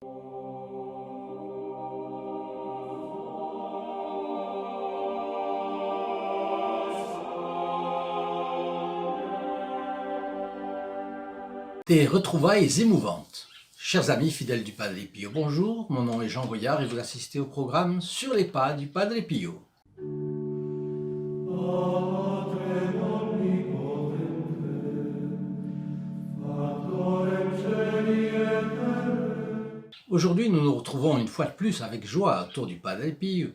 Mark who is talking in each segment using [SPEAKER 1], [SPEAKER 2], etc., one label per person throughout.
[SPEAKER 1] Des retrouvailles émouvantes. Chers amis fidèles du Padre Pio, bonjour, mon nom est Jean Goyard et vous assistez au programme Sur les pas du Padre Pio. Aujourd'hui, nous nous retrouvons une fois de plus avec joie autour du Padre Pio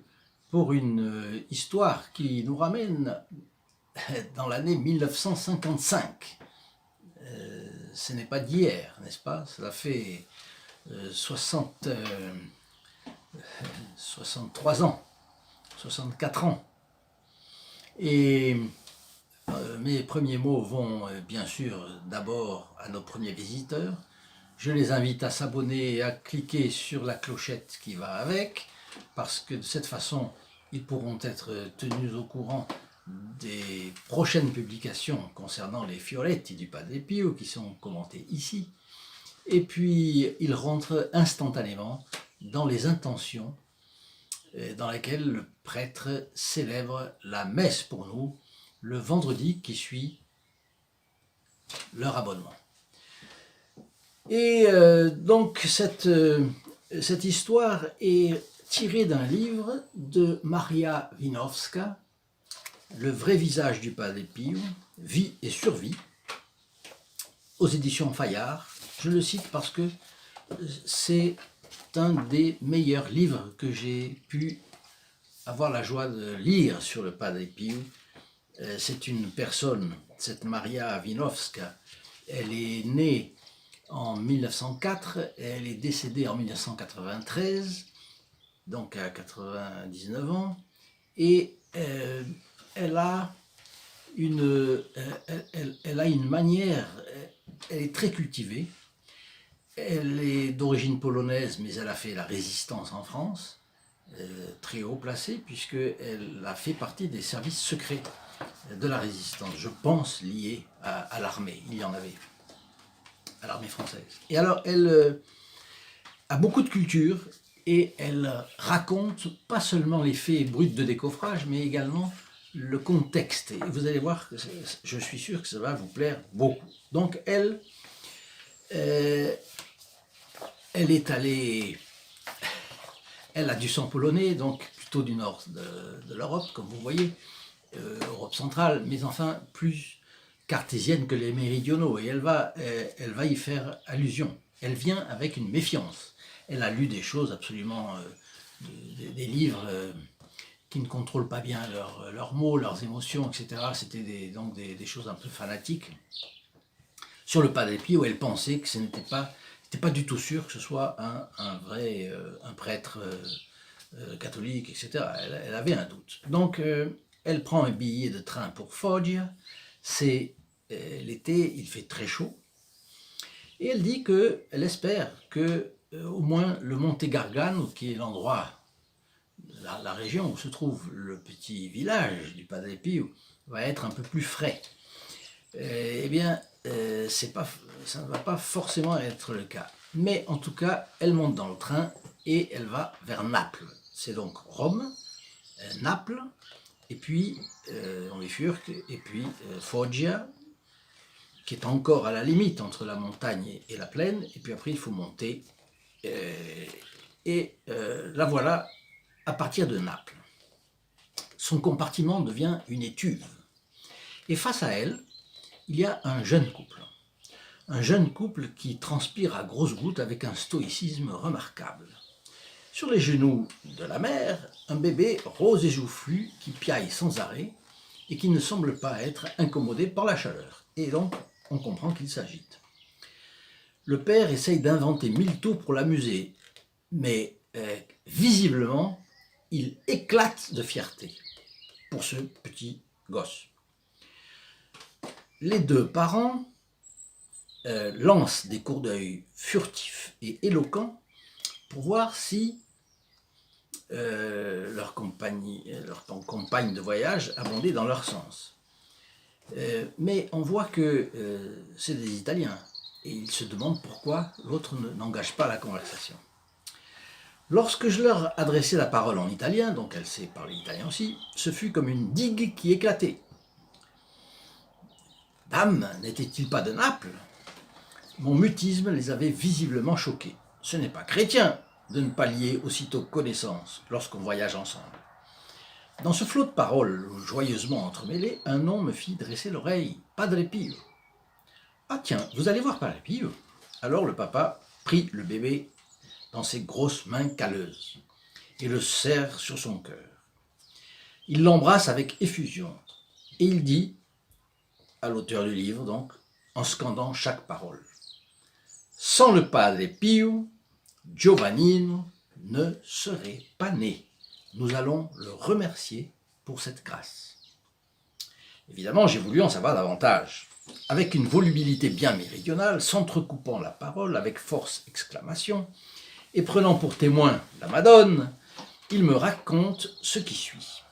[SPEAKER 1] pour une histoire qui nous ramène dans l'année 1955. Ce n'est pas d'hier, n'est-ce pas? Cela fait 63 ans, 64 ans. Et mes premiers mots vont bien sûr d'abord à nos premiers visiteurs. Je les invite à s'abonner et à cliquer sur la clochette qui va avec, parce que de cette façon, ils pourront être tenus au courant des prochaines publications concernant les fioretti du Padre Pio qui sont commentées ici. Et puis, ils rentrent instantanément dans les intentions dans lesquelles le prêtre célèbre la messe pour nous le vendredi qui suit leur abonnement. Et donc cette histoire est tirée d'un livre de Maria Winowska, Le vrai visage du Padre Pio, Vie et survie, aux éditions Fayard. Je le cite parce que c'est un des meilleurs livres que j'ai pu avoir la joie de lire sur le Padre Pio. C'est une personne, cette Maria Winowska, elle est née en 1904, elle est décédée en 1993, donc à 99 ans, et elle a une manière, elle est très cultivée, elle est d'origine polonaise, mais elle a fait la résistance en France, très haut placée, puisqu'elle a fait partie des services secrets de la résistance, je pense liés à l'armée, il y en avait, à l'armée française. Et alors, elle a beaucoup de culture, et elle raconte pas seulement les faits bruts de décoffrage, mais également le contexte. Et vous allez voir, que je suis sûr que ça va vous plaire beaucoup. Donc elle est allée, elle a du sang polonais, donc plutôt du nord de l'Europe, comme vous voyez, Europe centrale, mais enfin plus cartésienne que les méridionaux, et elle va y faire allusion. Elle vient avec une méfiance. Elle a lu des choses absolument, des livres qui ne contrôlent pas bien leurs mots, leurs émotions, etc. C'était donc des choses un peu fanatiques sur le Padre Pio, où elle pensait que ce n'était pas du tout sûr que ce soit un prêtre catholique, etc. Elle avait un doute. Donc elle prend un billet de train pour Foggia, c'est l'été, il fait très chaud, et elle dit qu'elle espère que au moins le Monte Gargano, qui est l'endroit, la région où se trouve le petit village du Padre Pio, va être un peu plus frais. Eh bien, ça ne va pas forcément être le cas. Mais en tout cas, elle monte dans le train et elle va vers Naples. C'est donc Rome, Naples, et puis on bifurque, et puis Foggia, qui est encore à la limite entre la montagne et la plaine, et puis après il faut monter, la voilà à partir de Naples. Son compartiment devient une étuve, et face à elle, il y a un jeune couple qui transpire à grosses gouttes avec un stoïcisme remarquable. Sur les genoux de la mère, un bébé rose et joufflu qui piaille sans arrêt et qui ne semble pas être incommodé par la chaleur. Et donc, on comprend qu'il s'agite. Le père essaye d'inventer 1000 tours pour l'amuser, mais visiblement, il éclate de fierté pour ce petit gosse. Les deux parents lancent des coups d'œil furtifs et éloquents pour voir si leur compagne de voyage abondait dans leur sens. Mais on voit que c'est des Italiens, et ils se demandent pourquoi l'autre n'engage pas la conversation. Lorsque je leur adressai la parole en italien, donc elle sait parler italien aussi, ce fut comme une digue qui éclatait. Dame, n'était-il pas de Naples? Mon mutisme les avait visiblement choqués. Ce n'est pas chrétien de ne pas lier aussitôt connaissance lorsqu'on voyage ensemble. Dans ce flot de paroles joyeusement entremêlées, un nom me fit dresser l'oreille. Padre Pio. Ah tiens, vous allez voir Padre Pio. Alors le papa prit le bébé dans ses grosses mains calleuses et le serre sur son cœur. Il l'embrasse avec effusion et il dit, à l'auteur du livre donc, en scandant chaque parole: sans le Padre Pio, Giovannino ne serait pas né. Nous allons le remercier pour cette grâce. Évidemment, j'ai voulu en savoir davantage. Avec une volubilité bien méridionale, s'entrecoupant la parole avec force exclamation, et prenant pour témoin la Madone, il me raconte ce qui suit.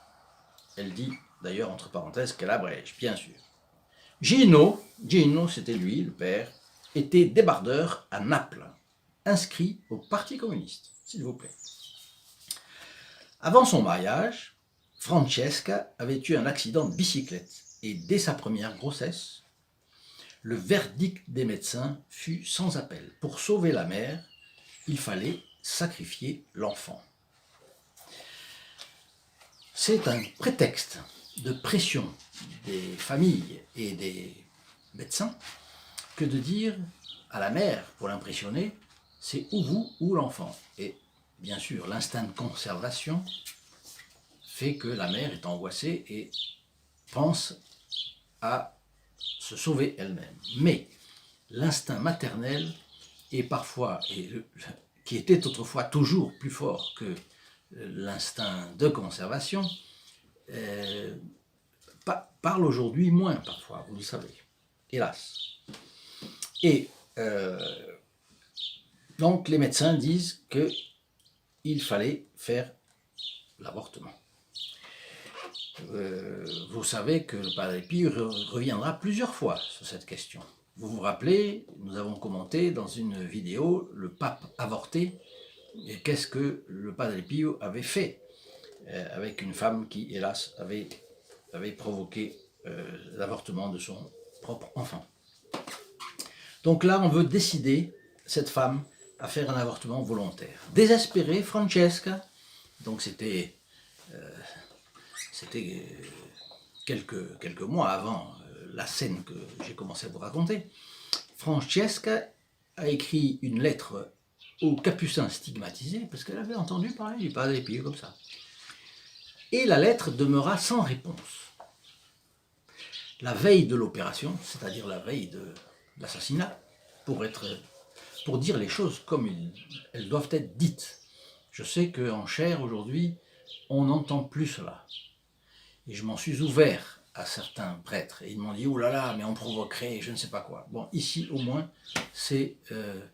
[SPEAKER 1] Elle dit, d'ailleurs entre parenthèses, qu'elle abrège, bien sûr. Gino, c'était lui, le père, était débardeur à Naples, inscrit au Parti communiste, s'il vous plaît. Avant son mariage, Francesca avait eu un accident de bicyclette et dès sa première grossesse, le verdict des médecins fut sans appel. Pour sauver la mère, il fallait sacrifier l'enfant. C'est un prétexte de pression des familles et des médecins que de dire à la mère, pour l'impressionner, c'est ou vous ou l'enfant. Et bien sûr, l'instinct de conservation fait que la mère est angoissée et pense à se sauver elle-même. Mais l'instinct maternel est parfois, qui était autrefois toujours plus fort que l'instinct de conservation, parle aujourd'hui moins parfois, vous le savez, hélas. Et donc les médecins disent qu'il fallait faire l'avortement. Vous savez que le Padre Pio reviendra plusieurs fois sur cette question. Vous vous rappelez, nous avons commenté dans une vidéo le pape avorté et qu'est-ce que le Padre Pio avait fait avec une femme qui, hélas, avait provoqué l'avortement de son propre enfant. Donc là, on veut décider, cette femme, à faire un avortement volontaire. Désespérée, Francesca, donc c'était quelques mois avant la scène que j'ai commencé à vous raconter, Francesca a écrit une lettre aux capucins stigmatisés, parce qu'elle avait entendu parler du Padre Pio comme ça. Et la lettre demeura sans réponse. La veille de l'opération, c'est-à-dire la veille de l'assassinat, pour dire les choses comme elles doivent être dites. Je sais qu'en chair, aujourd'hui, on n'entend plus cela. Et je m'en suis ouvert à certains prêtres. Et ils m'ont dit, oh là là, mais on provoquerait, je ne sais pas quoi. Bon, ici, au moins, c'est le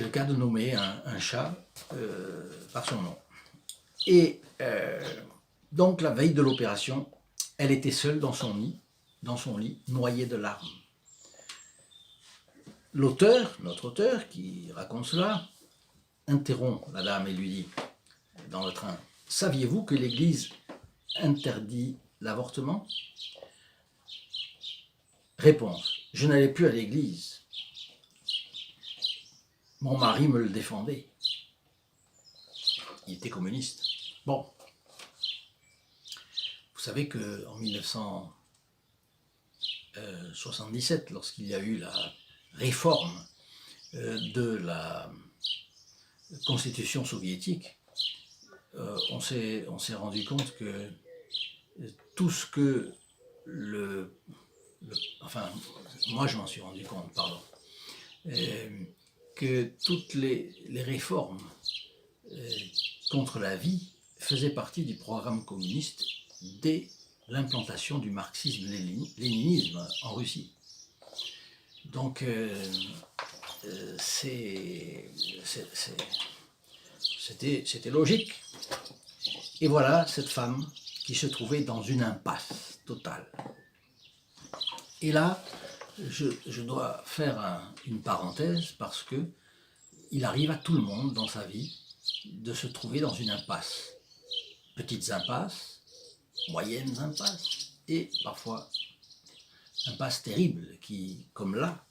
[SPEAKER 1] cas de nommer un chat par son nom. Et donc, la veille de l'opération, elle était seule dans son lit, noyée de larmes. Notre auteur, qui raconte cela, interrompt la dame et lui dit, dans le train, « Saviez-vous que l'Église interdit l'avortement ?» Réponse, « Je n'allais plus à l'Église. Mon mari me le défendait. Il était communiste. » Bon. Vous savez qu'en 1977, lorsqu'il y a eu la réforme de la constitution soviétique, on s'est rendu compte que tout ce que enfin, moi je m'en suis rendu compte, pardon, que toutes les réformes contre la vie faisaient partie du programme communiste dès l'implantation du marxisme-léninisme en Russie. Donc, c'était logique. Et voilà cette femme qui se trouvait dans une impasse totale. Et là, je dois faire une parenthèse parce que il arrive à tout le monde dans sa vie de se trouver dans une impasse. Petites impasses, moyennes impasses, et parfois impasses terribles qui, comme là,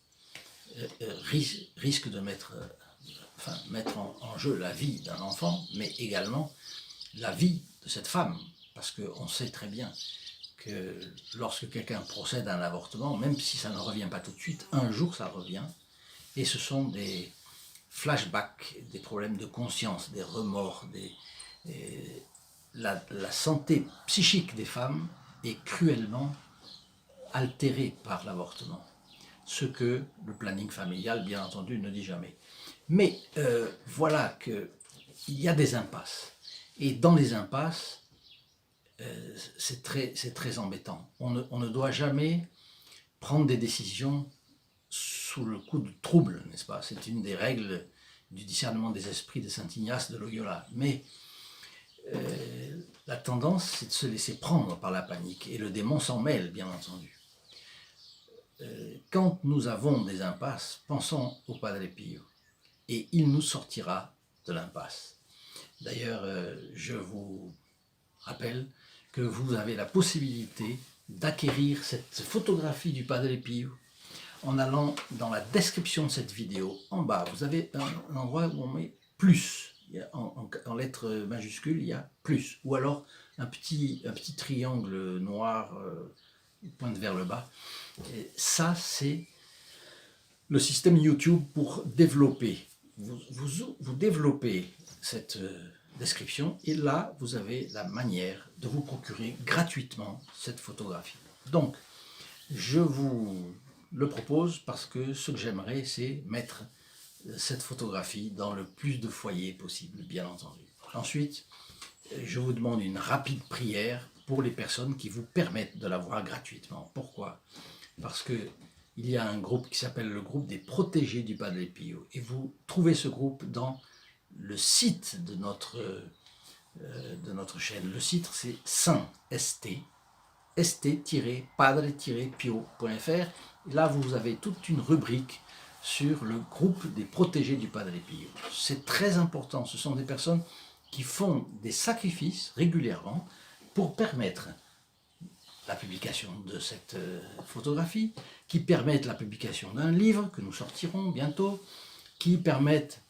[SPEAKER 1] risquent de mettre en jeu la vie d'un enfant, mais également la vie de cette femme. Parce qu'on sait très bien que lorsque quelqu'un procède à un avortement, même si ça ne revient pas tout de suite, un jour ça revient, et ce sont des flashbacks, des problèmes de conscience, des remords, la santé psychique des femmes est cruellement altérée par l'avortement. Ce que le planning familial, bien entendu, ne dit jamais. Mais voilà qu'il y a des impasses. Et dans les impasses, c'est très embêtant. On ne doit jamais prendre des décisions sous le coup de trouble, n'est-ce pas? C'est une des règles du discernement des esprits de saint Ignace de Loyola. Mais la tendance, c'est de se laisser prendre par la panique, et le démon s'en mêle, bien entendu. Quand nous avons des impasses, pensons au Padre Pio, et il nous sortira de l'impasse. D'ailleurs, je vous rappelle que vous avez la possibilité d'acquérir cette photographie du Padre Pio en allant dans la description de cette vidéo. En bas, vous avez un endroit où on met plus. En lettres majuscules, il y a plus. Ou alors un petit triangle noir qui pointe vers le bas. Et ça, c'est le système YouTube pour développer. Vous développez cette description, et là, vous avez la manière de vous procurer gratuitement cette photographie. Donc, je vous le propose parce que ce que j'aimerais, c'est mettre cette photographie dans le plus de foyers possible, bien entendu. Ensuite, je vous demande une rapide prière pour les personnes qui vous permettent de la voir gratuitement. Pourquoi? Parce que il y a un groupe qui s'appelle le groupe des protégés du Padre Pio, et vous trouvez ce groupe dans le site de notre chaîne. Le site, c'est st-padre-pio.fr. Là, vous avez toute une rubrique sur le groupe des protégés du Padre Pio. C'est très important. Ce sont des personnes qui font des sacrifices régulièrement pour permettre la publication de cette photographie, qui permettent la publication d'un livre que nous sortirons bientôt, qui permettent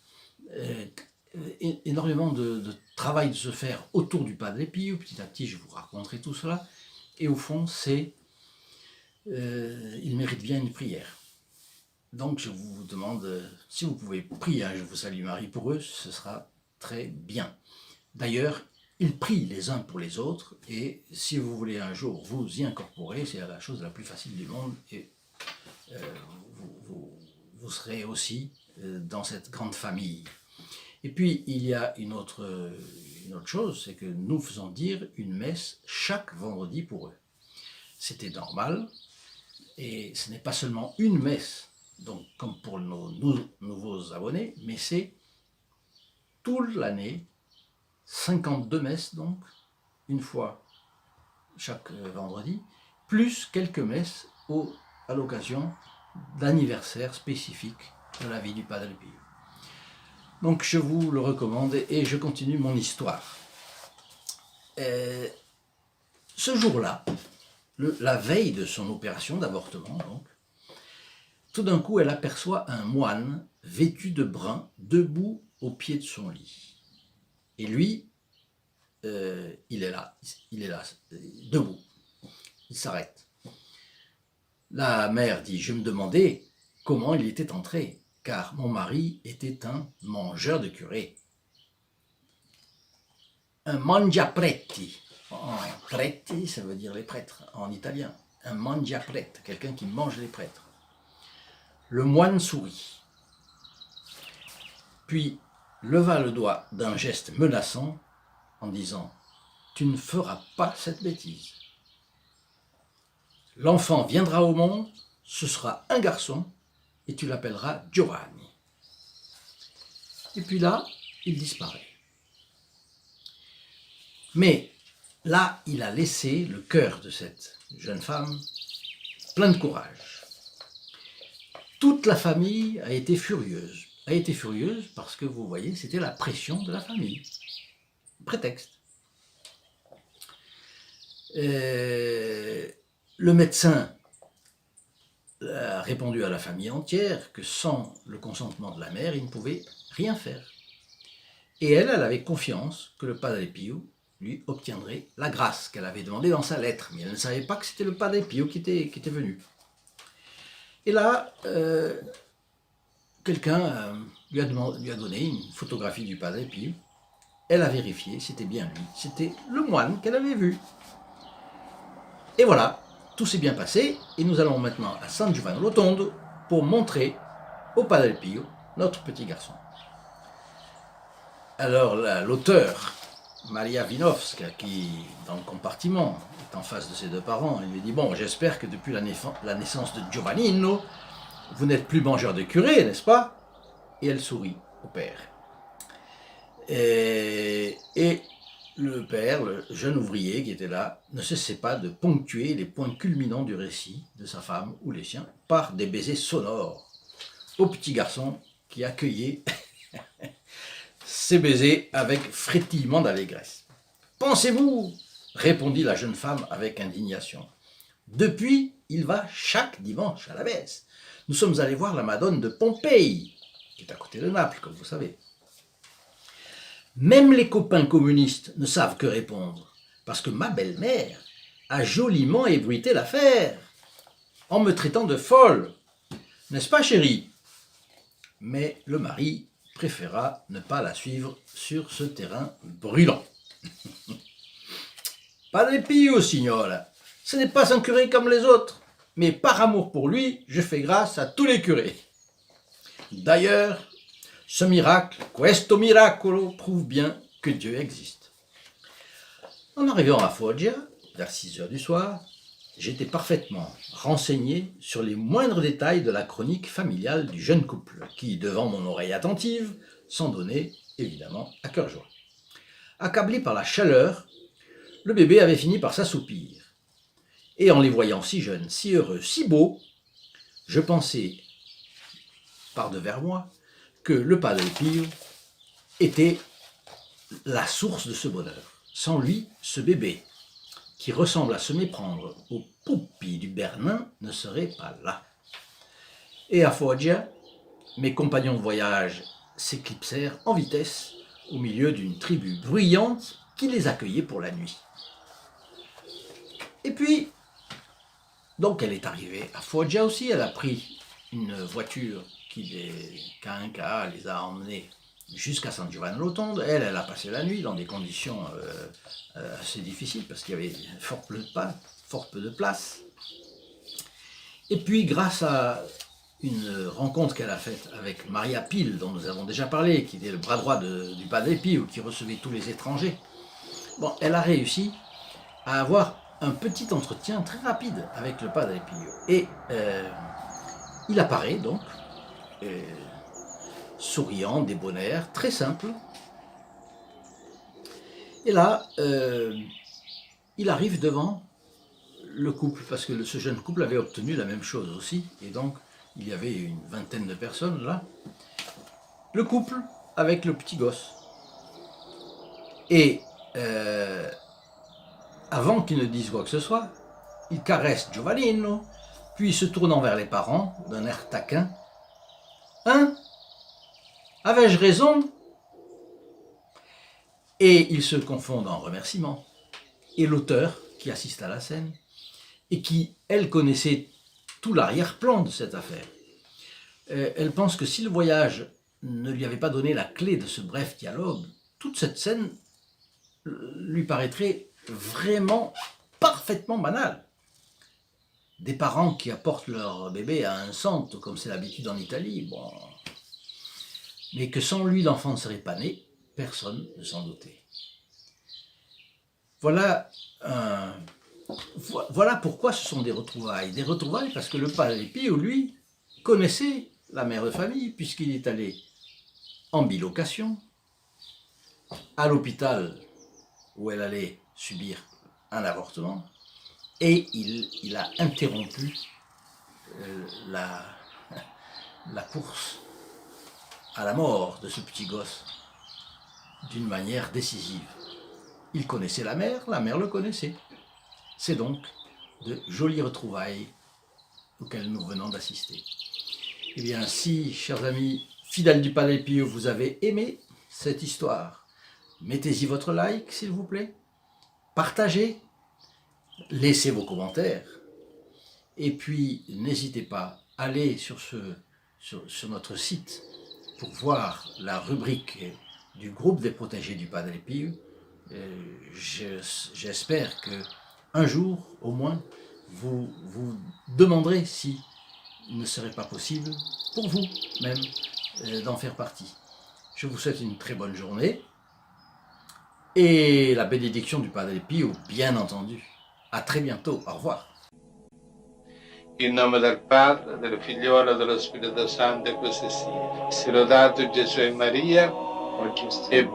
[SPEAKER 1] énormément de travail de se faire autour du Padre Pio. Petit à petit, je vous raconterai tout cela. Et au fond, il mérite bien une prière. Donc, je vous demande, si vous pouvez prier un Je vous salue Marie pour eux, ce sera très bien. D'ailleurs, ils prient les uns pour les autres, et si vous voulez un jour vous y incorporer, c'est la chose la plus facile du monde, et vous serez aussi dans cette grande famille. Et puis, il y a une autre chose, c'est que nous faisons dire une messe chaque vendredi pour eux. C'était normal, et ce n'est pas seulement une messe, donc comme pour nos nouveaux abonnés, mais c'est toute l'année, 52 messes donc, une fois chaque vendredi, plus quelques messes à l'occasion d'anniversaires spécifiques de la vie du Padre Pio. Donc je vous le recommande, et je continue mon histoire. Ce jour-là, la veille de son opération d'avortement, donc, tout d'un coup, elle aperçoit un moine vêtu de brun, debout au pied de son lit. Et lui, il est là, debout. Il s'arrête. La mère dit: je me demandais comment il était entré, car mon mari était un mangeur de curé. Un mangiapreti. Preti, ça veut dire les prêtres en italien. Un mangiaprete, quelqu'un qui mange les prêtres. Le moine sourit, puis leva le doigt d'un geste menaçant en disant: tu ne feras pas cette bêtise. L'enfant viendra au monde, ce sera un garçon, et tu l'appelleras Giovanni. Et puis là, il disparaît. Mais là, il a laissé le cœur de cette jeune femme plein de courage. Toute la famille a été furieuse. a été furieuse parce que vous voyez, c'était la pression de la famille. Prétexte. Le médecin a répondu à la famille entière que sans le consentement de la mère, il ne pouvait rien faire. Et elle avait confiance que le Padre Pio lui obtiendrait la grâce qu'elle avait demandée dans sa lettre. Mais elle ne savait pas que c'était le Padre Pio qui était venu. Et là, quelqu'un lui a donné une photographie du Padre Pio. Elle a vérifié, c'était bien lui. C'était le moine qu'elle avait vu. Et voilà, tout s'est bien passé. Et nous allons maintenant à San Giovanni Rotondo pour montrer au Padre Pio notre petit garçon. Alors l'auteur, Maria Winovska, qui dans le compartiment est en face de ses deux parents, il lui dit « Bon, j'espère que depuis la naissance de Giovannino, vous n'êtes plus mangeur de curé, n'est-ce pas ?» Et elle sourit au père. Et le père, le jeune ouvrier qui était là, ne cessait pas de ponctuer les points culminants du récit de sa femme ou les siens par des baisers sonores au petit garçon qui accueillait ces baisers avec frétillement d'allégresse. « Pensez-vous » répondit la jeune femme avec indignation. « Depuis, il va chaque dimanche à la messe. Nous sommes allés voir la Madone de Pompéi, qui est à côté de Naples, comme vous savez. Même les copains communistes ne savent que répondre, parce que ma belle-mère a joliment ébruité l'affaire, en me traitant de folle. N'est-ce pas, chérie ?» Mais le mari préféra ne pas la suivre sur ce terrain brûlant. « Padre Pio, signora, ce n'est pas un curé comme les autres, mais par amour pour lui, je fais grâce à tous les curés. D'ailleurs, ce miracle, questo miracolo, prouve bien que Dieu existe. » En arrivant à Foggia, vers 6 heures du soir, j'étais parfaitement renseigné sur les moindres détails de la chronique familiale du jeune couple, qui, devant mon oreille attentive, s'en donnait évidemment à cœur joie. Accablé par la chaleur, le bébé avait fini par s'assoupir. Et en les voyant si jeunes, si heureux, si beaux, je pensais, par-devers moi, que le Padre Pio était la source de ce bonheur. Sans lui, ce bébé, qui ressemble à se méprendre au Pupi du Bernin, ne serait pas là. Et à Foggia, mes compagnons de voyage s'éclipsèrent en vitesse au milieu d'une tribu bruyante qui les accueillait pour la nuit. Et puis, donc elle est arrivée à Foggia aussi, elle a pris une voiture qui les Cainca les a emmenés jusqu'à San Giovanni Rotondo. Elle a passé la nuit dans des conditions assez difficiles parce qu'il y avait fort peu de place. Et puis, grâce à une rencontre qu'elle a faite avec Maria Pil, dont nous avons déjà parlé, qui était le bras droit du Padre Pio, qui recevait tous les étrangers, bon, elle a réussi à avoir un petit entretien très rapide avec le Padre Pio. Et il apparaît donc, souriant, débonnaire, très simple. Et là, il arrive devant le couple, parce que ce jeune couple avait obtenu la même chose aussi, et donc il y avait une vingtaine de personnes là. Le couple avec le petit gosse. Et avant qu'il ne dise quoi que ce soit, il caresse Giovannino, puis se tournant vers les parents d'un air taquin. « Hein? Avais-je raison ?» Et ils se confondent en remerciements. Et l'auteur, qui assiste à la scène, et qui, elle, connaissait tout l'arrière-plan de cette affaire, elle pense que si le voyage ne lui avait pas donné la clé de ce bref dialogue, toute cette scène lui paraîtrait vraiment parfaitement banale. Des parents qui apportent leur bébé à un centre, comme c'est l'habitude en Italie, bon, mais que sans lui l'enfant ne serait pas né, personne ne s'en doutait. Voilà pourquoi ce sont des retrouvailles. Des retrouvailles parce que le Padre Pio, lui, connaissait la mère de famille, puisqu'il est allé en bilocation, à l'hôpital où elle allait subir un avortement, et il a interrompu la course à la mort de ce petit gosse d'une manière décisive. Il connaissait la mère le connaissait. C'est donc de jolies retrouvailles auxquelles nous venons d'assister. Eh bien, si, chers amis fidèles du Padre Pio, vous avez aimé cette histoire, mettez-y votre like, s'il vous plaît. Partagez, laissez vos commentaires. Et puis, n'hésitez pas, allez sur notre site pour voir la rubrique du groupe des protégés du Padre Pio. J'espère que un jour, au moins, vous vous demanderez si il ne serait pas possible, pour vous même, d'en faire partie. Je vous souhaite une très bonne journée et la bénédiction du Padre Pio, bien entendu. À très bientôt. Au revoir.
[SPEAKER 2] In nome del Padre, del Figliolo e dello Spirito Santo, e così sia. Sia lodato Gesù e Maria, e